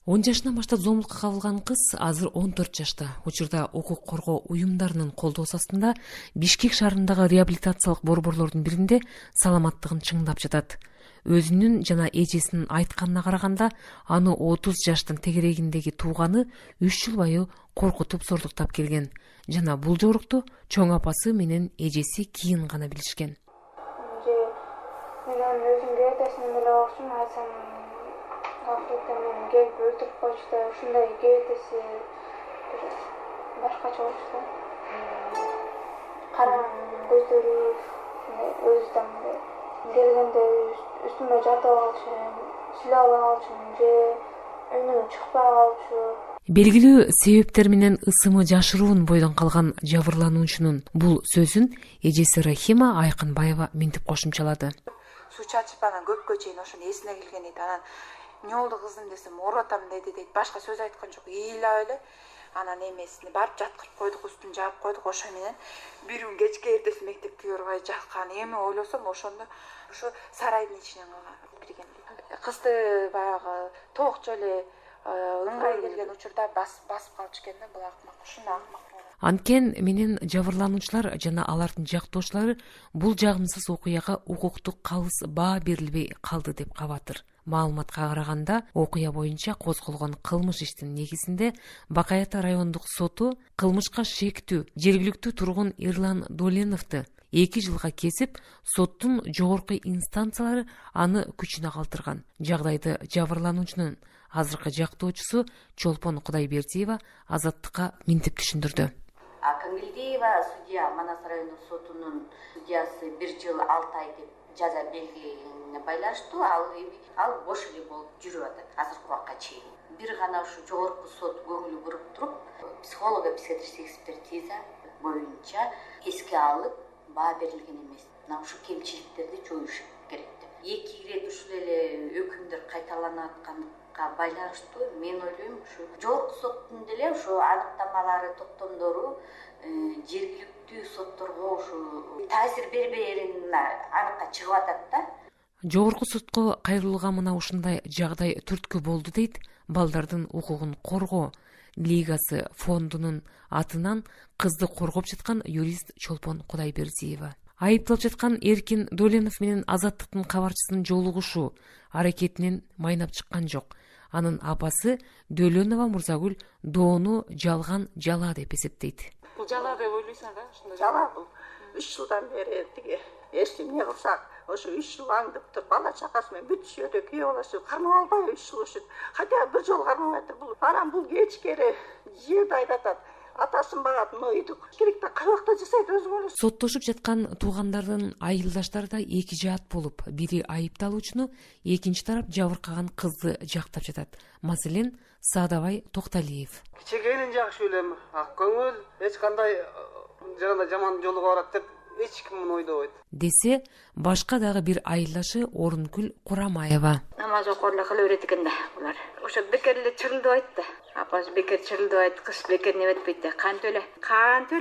10 жашынан баштап зомбулукка кабылган кыз азыр 14 жашта. Учурда укук коргоо уюмдарынын колдоосу астында Бишкек шаарындагы реабилитациялык борборлордун биринде саламаттыгын чыңдап жатат. Өзүнүн жана эжесинин айтканына караганда, аны 30 жаштын тегерегиндеги тууганы 3 жыл бою коркутуп зордуктап келген. Жана бул жорукту чоң апасы менен эжеси кийин гана билишкен. Мен өзүмгө эртесинен эле окшум айтсам, гafletен мени келип өлтүрүп койчу, ушундай кебетеси башкача болчу. Кара көздөрү өзүдөн келгенде үстүмө жатып алышын, сыйлап алышын же өнүгүп чыкпай калчу. Белгилүү себептер менен ысымы жашыруун бойдон калган жабырлануучунун бул сөзүн эжеси Рахима Айкынбаева минтип кошумчалады. Суу чачып анан көпкө чейин ошону эсине келген дейт. Анан нёолду кыздым десем оротам деди дейт. Башка сөз айткан жок. Ыйлап эле анан эмесине барып жаткырып койдук, үстүн жаап койдук. Ошо менен бир күн кечке эртеси мектепке барбай жаткан. Эми ойлосом ошондо ушу сарайдын ичинен кирген. Кызды баягы тоокчу эле ыңгай келген учурда басып калчу экен да, бул акмак. Ушундай акмак. Анткени менен жабырлануучулар жана алардын жактоочулары бул жагымсыз окуяга укуктук калыс баа берилбей калды деп кабатыр. Маалыматка караганда, окуя боюнча козголгон кылмыш иштин негизинде Бакай Ата райондук соту кылмышка шектүү жергиликтүү тургун Эрлан Доленовду 2 жылга кесип, соттун жогорку инстанциялары аны күчүнө калтырган. Жагдайды жабырлануучунун азыркы жактоочусу Чолпон Кудайбердиева Азаттыкка минтип түшүндүрдү. Кангелдиева судья Манас райондук сотунун судьясы 1 жыл 6 ай деп жаза белгилегенине байланыштуу ал бош эле болуп жүрүп атат азыркы убакка чейин. Бир гана ушу жогорку сот көңүл буруп туруп, психолого психиатрический экспертиза боюнча эске алып баа берилген эмес. Мына ушу кемчиликтерди жоюш керек деп. 2 ирет ушул эле өкүмдөр кайталанып атканга байланыштуу мен ойлойм, ушу жогорку соттун деле ушу аныктамалары, токтомдору жергиликтүү сотторго ушу таасир бербээрин аныкка чыгып атат да. Жогорку сотко кайрылууга мына ушундай жагдай түрткү болду дейт балдардын укугун коргоо лигасы фондунун атынан кызды коргоп жаткан юрист Чолпон Кудайбердиева. Айыпталып жаткан Эркин Доленов менен Азаттыктын кабарчысынын жолугушуу аракетинен майнап чыккан жок. Анын апасы Дөлөнова Мурзагүл доону жалган жала деп эсептейт. Бул жала деп ойлойсуң да? Ушундай жала бул 3 жылдан бери тиги эч эмне кылсак ошо 3 жыл аңдып туруп бала чакасы менен бүтүшөт, күйөө болушуп, кармап албайбы 3 жыл ушут. Хотя бир жолу кармап атыр бул. Анан бул кечкери жерди айдатат. Атасын багат мойдук. Керекте кабакта жасайт өзүң эле. Соттошуп жаткан туугандардын айылдаштары да 2 жаат болуп, бири айыпталуучуну, экинчи тарап жабыркаган кызды жактап жатат. Маселен, Саадабай Токталиев. Чегенин жакшы билем, ак көңүл, эч кандай жана жаман жолго барат деп эч ким муну ойдобойт. Десе, башка дагы бир айылдашы Орункүл Курамаева. Намаз окуп эле кыла берет экен да булар. Ошо бекер эле чырылдабайт да. Апасы бекер чырылдабайт, кыз бекер неметпейт да. Кантип эле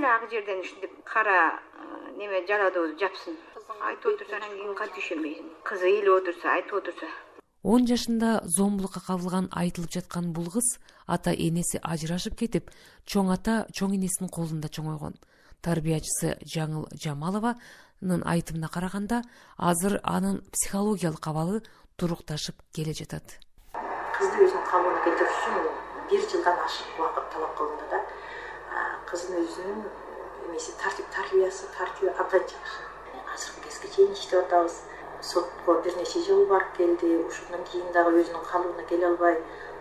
ак жерден ушинтип кара неме жаладыбы жапсын. Айтып отурса анан кийин кантип ишенбейсиң. Кызы ыйлап отурса, айтып отурса. 10 жашында зомбулукка кабылган айтылып жаткан бул кыз ата энеси ажырашып кетип, чоң ата чоң энесинин колунда чоңойгон. Тарбиячысы Жаңыл Жамалованын айтымына караганда, азыр анын психологиялык абалы турукташып келе жатат. Кызды өзүнүн калыбына келтириш үчүн 1 жылдан ашык убакыт талап кылынды да. Кыздын өзүнүн эмеси тарбиясы абдан жакшы. Азыркы кезге чейин иштеп атабыз. Сотко бир нече жыл барып келди. Ушундан кийин дагы өзүнүн калыбына келе албай,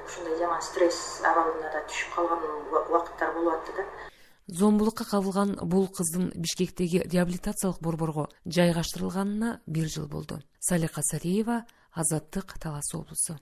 ушундай жаман стресс абалына да түшүп калган убакыттар болуп атты да. Зомбулукка кабылган бул кыздын Бишкектеги реабилитациялык борборго жайгаштырылганына 1 жыл болду. Салика Сариева, Азаттык, Талас облусу.